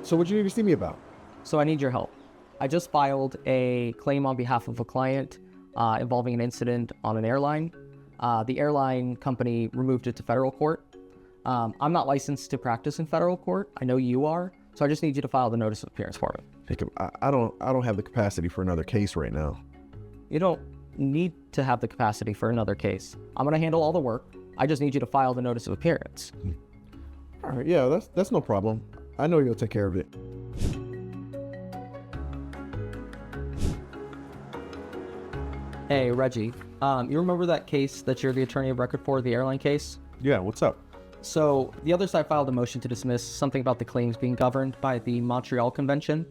So what you need to see me about? So I need your help. I just filed a claim on behalf of a client involving an incident on an airline. The airline company removed it to federal court. I'm not licensed to practice in federal court. I know you are, so I just need you to file the notice of appearance for me. Jacob, I don't have the capacity for another case right now. You don't need to have the capacity for another case. I'm going to handle all the work. I just need you to file the notice of appearance. All right, yeah, that's no problem. I know you'll take care of it. Hey, Reggie, you remember that case that you're the attorney of record for, the airline case? Yeah, what's up? So the other side filed a motion to dismiss something about the claims being governed by the Montreal Convention.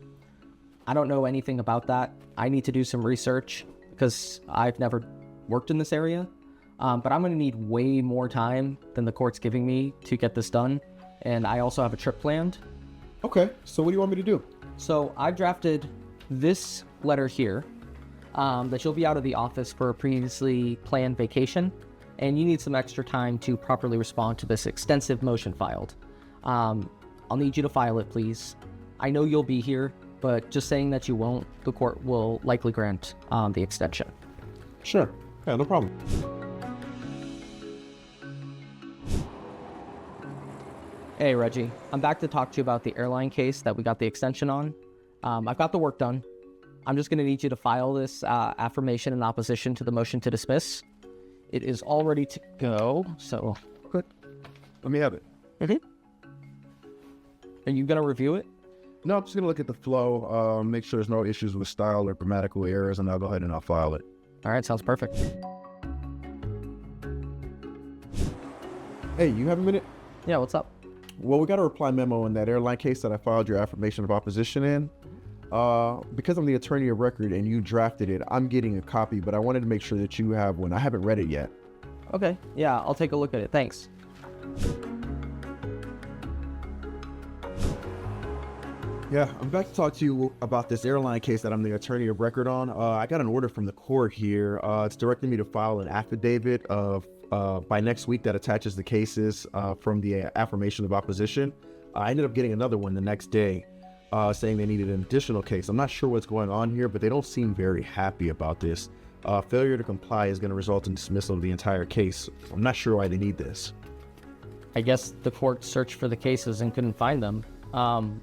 I don't know anything about that. I need to do some research because I've never worked in this area. But I'm going to need way more time than the court's giving me to get this done. And I also have a trip planned. Okay, so what do you want me to do? So I've drafted this letter here that you'll be out of the office for a previously planned vacation. And you need some extra time to properly respond to this extensive motion filed. I'll need you to file it, please. I know you'll be here, but just saying that you won't, the court will likely grant the extension. Sure, yeah, no problem. Hey, Reggie, I'm back to talk to you about the airline case that we got the extension on. I've got the work done. I'm just going to need you to file this affirmation in opposition to the motion to dismiss. It is all ready to go, so... Good. Let me have it. Mm-hmm. Are you going to review it? No, I'm just going to look at the flow, make sure there's no issues with style or grammatical errors, and I'll go ahead and I'll file it. All right, sounds perfect. Hey, you have a minute? Yeah, what's up? Well, we got a reply memo in that airline case that I filed your affirmation of opposition in. Because I'm the attorney of record and you drafted it, I'm getting a copy, but I wanted to make sure that you have one. I haven't read it yet. Okay, yeah, I'll take a look at it. Thanks. Yeah, I'm back to talk to you about this airline case that I'm the attorney of record on. I got an order from the court here. It's directing me to file an affidavit of by next week that attaches the cases from the affirmation of opposition. I ended up getting another one the next day saying they needed an additional case. I'm not sure what's going on here, but they don't seem very happy about this. Failure to comply is going to result in dismissal of the entire case. I'm not sure why they need this. I guess the court searched for the cases and couldn't find them.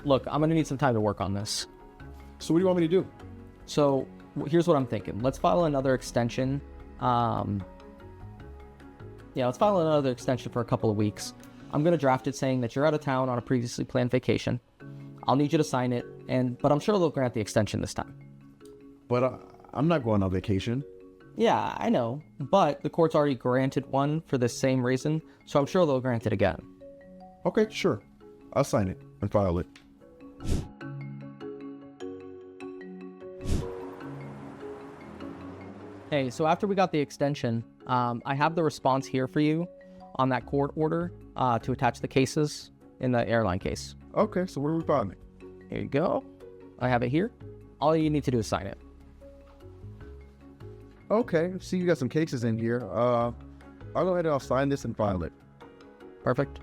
Look, I'm going to need some time to work on this. So what do you want me to do? So here's what I'm thinking. Let's file another extension. Let's file another extension for a couple of weeks. I'm going to draft it saying that you're out of town on a previously planned vacation. I'll need you to sign it, but I'm sure they'll grant the extension this time. But I'm not going on vacation. Yeah, I know, but the court's already granted one for this same reason, so I'm sure they'll grant it again. Okay, sure. I'll sign it and file it. Hey, so after we got the extension, I have the response here for you on that court order to attach the cases in the airline case. Okay, so where are we filing it? Here you go. I have it here. All you need to do is sign it. Okay, see you got some cases in here. I'll go ahead and I'll sign this and file it. Perfect.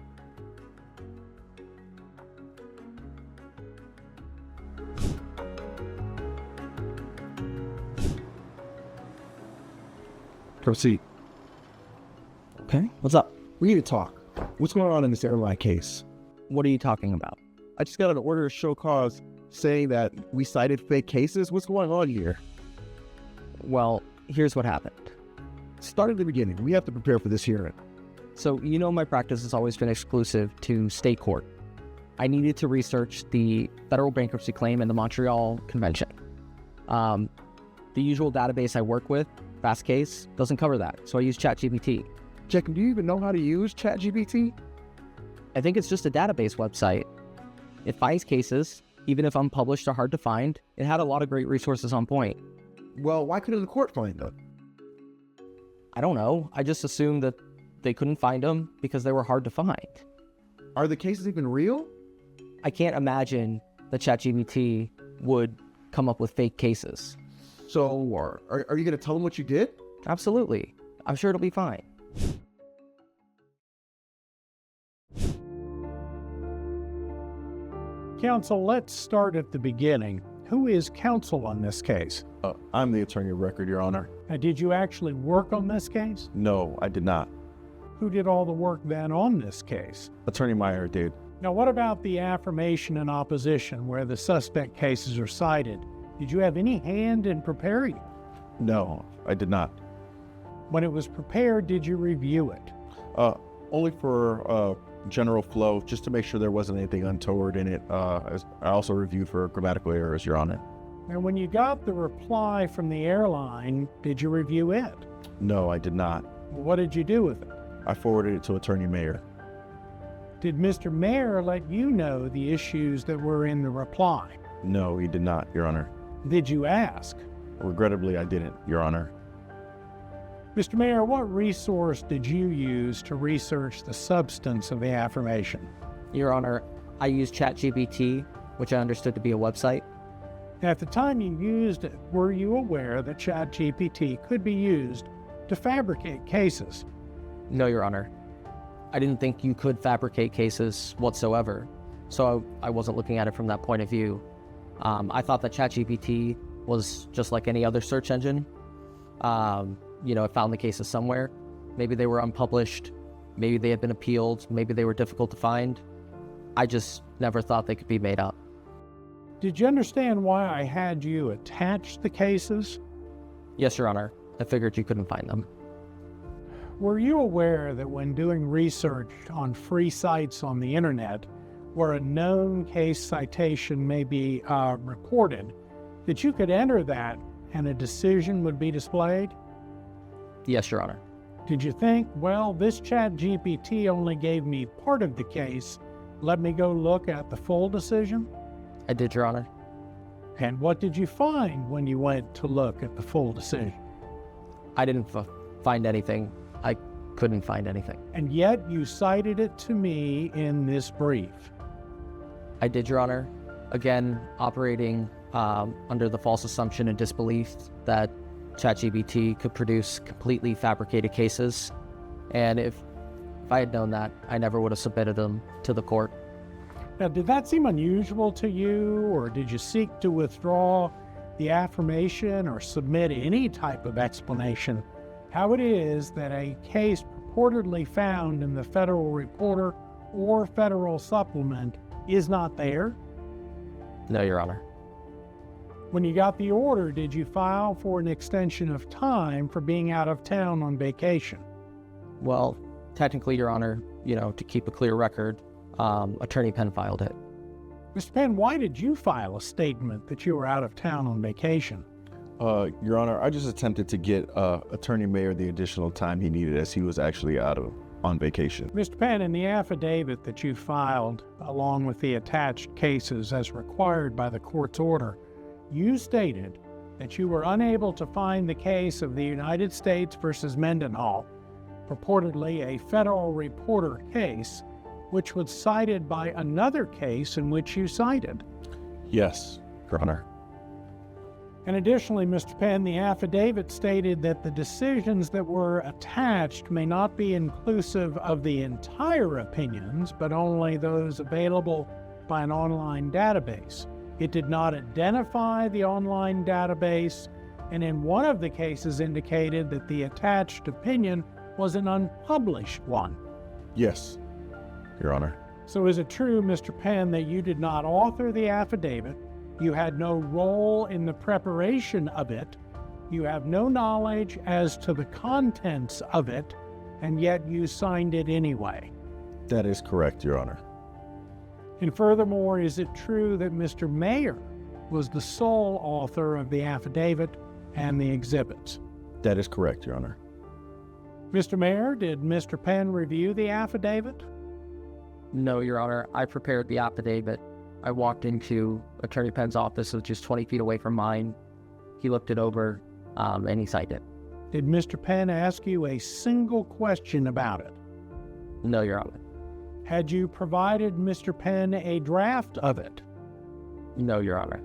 Proceed. Okay, what's up? We need to talk. What's going on in this airline case? What are you talking about? I just got an order to show cause saying that we cited fake cases. What's going on here? Well, here's what happened. Start at the beginning. We have to prepare for this hearing. So, my practice has always been exclusive to state court. I needed to research the federal bankruptcy claim and the Montreal Convention. The usual database I work with, Fastcase, doesn't cover that, so I use ChatGPT. Jacob, do you even know how to use ChatGPT? I think it's just a database website. It finds cases, even if unpublished or hard to find. It had a lot of great resources on point. Well, why couldn't the court find them? I don't know. I just assumed that they couldn't find them because they were hard to find. Are the cases even real? I can't imagine that ChatGPT would come up with fake cases. So, are you going to tell them what you did? Absolutely. I'm sure it'll be fine. Counsel, let's start at the beginning. Who is counsel on this case? I'm the attorney of record, Your Honor. Did you actually work on this case? No, I did not. Who did all the work then on this case? Attorney Meyer did. Now, what about the affirmation and opposition where the suspect cases are cited? Did you have any hand in preparing it? No, I did not. When it was prepared, did you review it? Only for general flow, just to make sure there wasn't anything untoward in it. I also reviewed for grammatical errors, Your Honor. And when you got the reply from the airline, did you review it? No, I did not. What did you do with it? I forwarded it to Attorney Mayer. Did Mr. Mayer let you know the issues that were in the reply? No, he did not, Your Honor. Did you ask? Regrettably, I didn't, Your Honor. Mr. Mayer, what resource did you use to research the substance of the affirmation? Your Honor, I used ChatGPT, which I understood to be a website. At the time you used it, were you aware that ChatGPT could be used to fabricate cases? No, Your Honor. I didn't think you could fabricate cases whatsoever, so I wasn't looking at it from that point of view. I thought that ChatGPT was just like any other search engine. It found the cases somewhere. Maybe they were unpublished, maybe they had been appealed, maybe they were difficult to find. I just never thought they could be made up. Did you understand why I had you attach the cases? Yes, Your Honor. I figured you couldn't find them. Were you aware that when doing research on free sites on the internet, where a known case citation may be reported, that you could enter that and a decision would be displayed? Yes, Your Honor. Did you think, well, this ChatGPT only gave me part of the case, let me go look at the full decision? I did, Your Honor. And what did you find when you went to look at the full decision? I didn't find anything. I couldn't find anything. And yet you cited it to me in this brief. I did, Your Honor. Again, operating under the false assumption and disbelief that ChatGPT could produce completely fabricated cases. And if I had known that, I never would have submitted them to the court. Now, did that seem unusual to you, or did you seek to withdraw the affirmation or submit any type of explanation how it is that a case purportedly found in the Federal Reporter or Federal Supplement is not there? No, Your Honor. When you got the order, did you file for an extension of time for being out of town on vacation? Well, technically, Your Honor, to keep a clear record, Attorney Penn filed it. Mr. Penn, why did you file a statement that you were out of town on vacation? Your Honor, I just attempted to get Attorney Mayer the additional time he needed as he was actually on vacation. Mr. Penn, in the affidavit that you filed, along with the attached cases as required by the court's order, you stated that you were unable to find the case of the United States versus Mendenhall, purportedly a Federal Reporter case, which was cited by another case in which you cited. Yes, Your Honor. And additionally, Mr. Penn, the affidavit stated that the decisions that were attached may not be inclusive of the entire opinions, but only those available by an online database. It did not identify the online database, and in one of the cases indicated that the attached opinion was an unpublished one. Yes, Your Honor. So is it true, Mr. Penn, that you did not author the affidavit, you had no role in the preparation of it, you have no knowledge as to the contents of it, and yet you signed it anyway? That is correct, Your Honor. And furthermore, is it true that Mr. Mayer was the sole author of the affidavit and the exhibits? That is correct, Your Honor. Mr. Mayer, did Mr. Penn review the affidavit? No, Your Honor. I prepared the affidavit. I walked into Attorney Penn's office, which is 20 feet away from mine. He looked it over, and he signed it. Did Mr. Penn ask you a single question about it? No, Your Honor. Had you provided Mr. Penn a draft of it? No, Your Honor.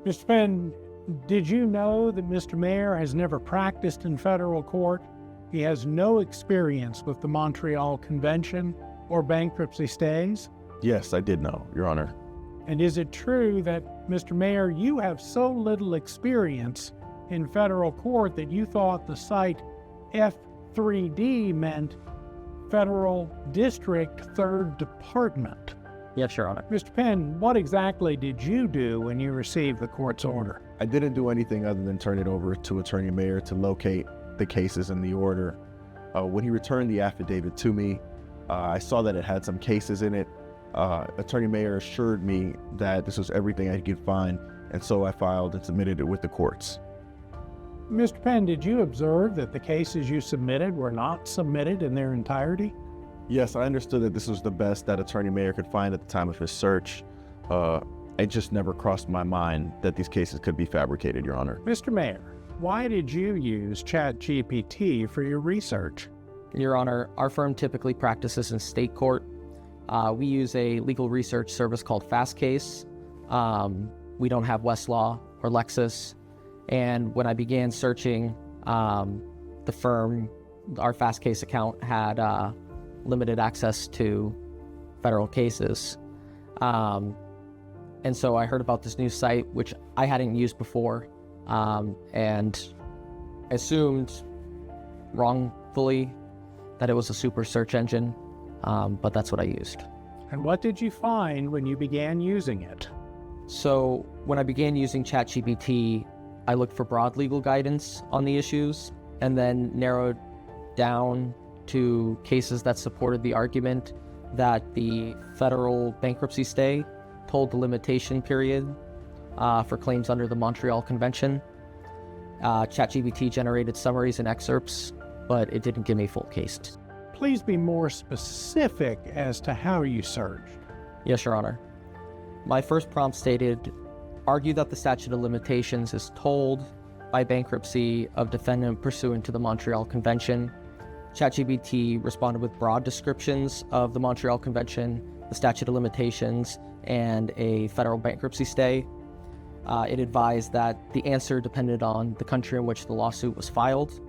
Mr. Penn, did you know that Mr. Mayer has never practiced in federal court? He has no experience with the Montreal Convention or bankruptcy stays? Yes, I did know, Your Honor. And is it true that, Mr. Mayor, you have so little experience in federal court that you thought the site F3D meant Federal District Third Department? Yes, Your Honor. Mr. Penn, what exactly did you do when you received the court's order? I didn't do anything other than turn it over to Attorney Mayer to locate the cases in the order. When he returned the affidavit to me, I saw that it had some cases in it. Attorney Mayer assured me that this was everything I could find, and so I filed and submitted it with the courts. Mr. Penn, did you observe that the cases you submitted were not submitted in their entirety? Yes, I understood that this was the best that Attorney Mayer could find at the time of his search. It just never crossed my mind that these cases could be fabricated, Your Honor. Mr. Mayor, why did you use ChatGPT for your research? Your Honor, our firm typically practices in state court. We use a legal research service called Fastcase. We don't have Westlaw or Lexis. And when I began searching, the firm, our Fastcase account had limited access to federal cases. And so I heard about this new site, which I hadn't used before, and assumed wrongfully that it was a super search engine, but that's what I used. And what did you find when you began using it? So when I began using ChatGPT, I looked for broad legal guidance on the issues and then narrowed down to cases that supported the argument that the federal bankruptcy stay told the limitation period for claims under the Montreal Convention. ChatGPT generated summaries and excerpts, but it didn't give me full case. Please be more specific as to how you searched. Yes, Your Honor. My first prompt stated, argue that the statute of limitations is told by bankruptcy of defendant pursuant to the Montreal Convention. ChatGPT responded with broad descriptions of the Montreal Convention, the statute of limitations, and a federal bankruptcy stay. It advised that the answer depended on the country in which the lawsuit was filed.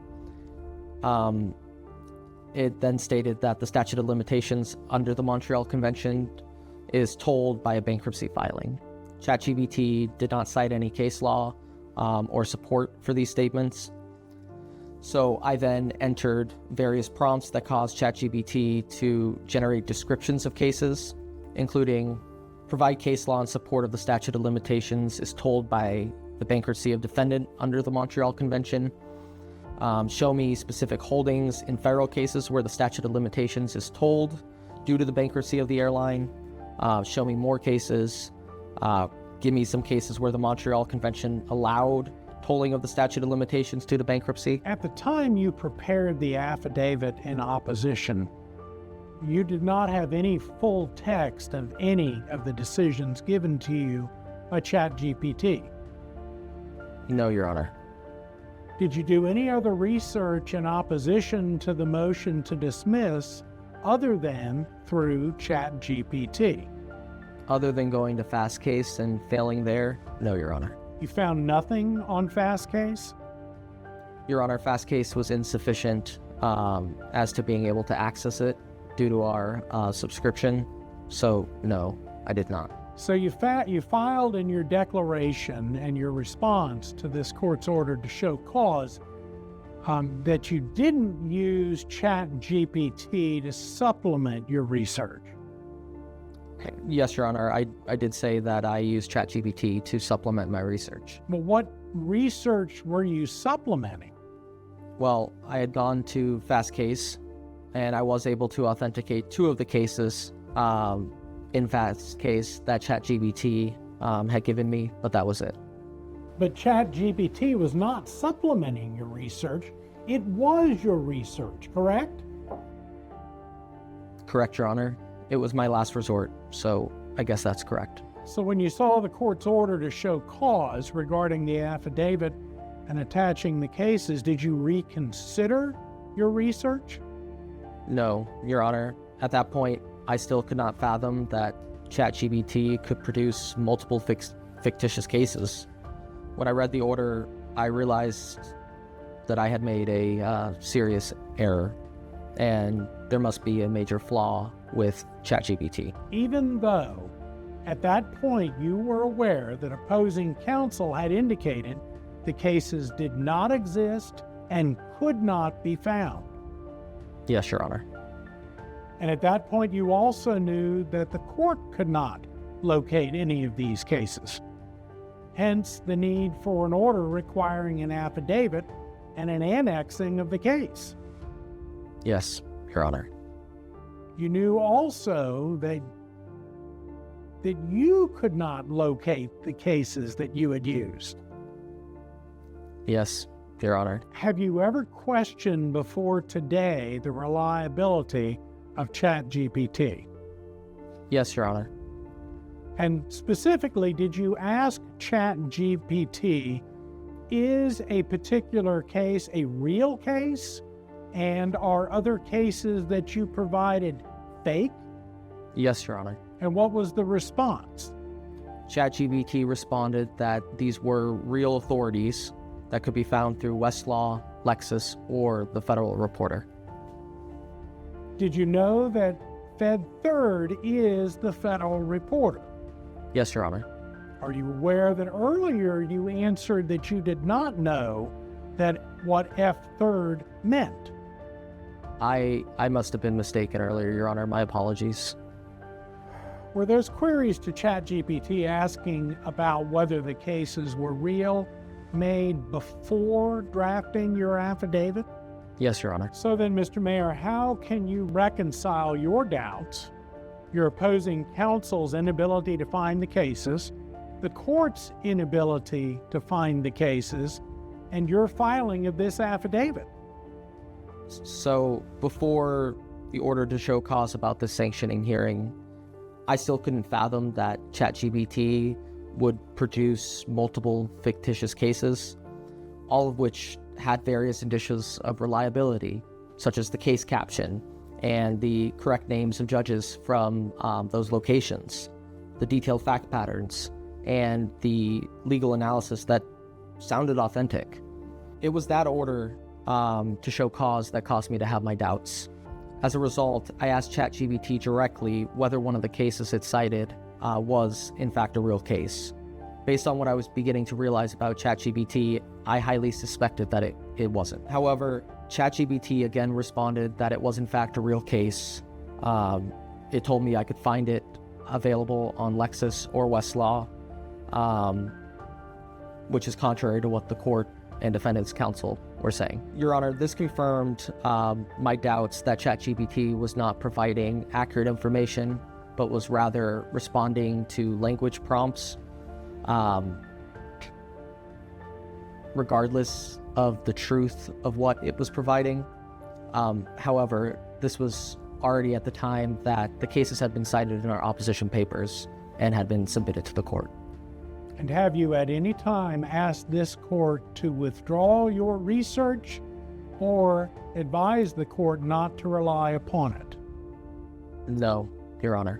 It then stated that the statute of limitations under the Montreal Convention is told by a bankruptcy filing. ChatGPT did not cite any case law or support for these statements. So I then entered various prompts that caused ChatGPT to generate descriptions of cases, including provide case law in support of the statute of limitations is told by the bankruptcy of defendant under the Montreal Convention. Show me specific holdings in federal cases where the statute of limitations is told due to the bankruptcy of the airline. Show me more cases. Give me some cases where the Montreal Convention allowed tolling of the statute of limitations due to bankruptcy. At the time you prepared the affidavit in opposition, you did not have any full text of any of the decisions given to you by ChatGPT. No, Your Honor. Did you do any other research in opposition to the motion to dismiss other than through ChatGPT? Other than going to Fastcase and failing there, no, Your Honor. You found nothing on Fastcase? Your Honor, Fastcase was insufficient as to being able to access it due to our subscription. So, no, I did not. So you filed in your declaration and your response to this court's order to show cause that you didn't use ChatGPT to supplement your research. Yes, Your Honor, I did say that I used ChatGPT to supplement my research. Well, what research were you supplementing? Well, I had gone to Fastcase, and I was able to authenticate 2 of the cases in Fastcase that ChatGPT had given me, but that was it. But ChatGPT was not supplementing your research. It was your research, correct? Correct, Your Honor. It was my last resort, so I guess that's correct. So when you saw the court's order to show cause regarding the affidavit and attaching the cases, did you reconsider your research? No, Your Honor. At that point, I still could not fathom that ChatGPT could produce multiple fictitious cases. When I read the order, I realized that I had made a serious error and there must be a major flaw with ChatGPT. Even though at that point you were aware that opposing counsel had indicated the cases did not exist and could not be found. Yes, Your Honor. And at that point you also knew that the court could not locate any of these cases. Hence the need for an order requiring an affidavit and an annexing of the case. Yes, Your Honor. You knew also that you could not locate the cases that you had used. Yes, Your Honor. Have you ever questioned before today the reliability of ChatGPT? Yes, Your Honor. And specifically, did you ask ChatGPT, is a particular case a real case? And are other cases that you provided fake? Yes, Your Honor. And what was the response? ChatGPT responded that these were real authorities that could be found through Westlaw, Lexis, or the Federal Reporter. Did you know that Fed Third is the Federal Reporter? Yes, Your Honor. Are you aware that earlier you answered that you did not know that what F Third meant? I must have been mistaken earlier, Your Honor. My apologies. Were those queries to ChatGPT asking about whether the cases were real made before drafting your affidavit? Yes, Your Honor. So then, Mr. Mayor, how can you reconcile your doubts, your opposing counsel's inability to find the cases, the court's inability to find the cases, and your filing of this affidavit? So before the order to show cause about the sanctioning hearing, I still couldn't fathom that ChatGPT would produce multiple fictitious cases, all of which had various indices of reliability, such as the case caption and the correct names of judges from those locations, the detailed fact patterns, and the legal analysis that sounded authentic. It was that order to show cause that caused me to have my doubts. As a result, I asked ChatGPT directly whether one of the cases it cited was, in fact, a real case. Based on what I was beginning to realize about ChatGPT, I highly suspected that it wasn't. However, ChatGPT again responded that it was, in fact, a real case. It told me I could find it available on Lexis or Westlaw, which is contrary to what the court and defendant's counsel were saying. Your Honor, this confirmed my doubts that ChatGPT was not providing accurate information, but was rather responding to language prompts, regardless of the truth of what it was providing. However, this was already at the time that the cases had been cited in our opposition papers and had been submitted to the court. And have you at any time asked this court to withdraw your research or advise the court not to rely upon it? No, Your Honor.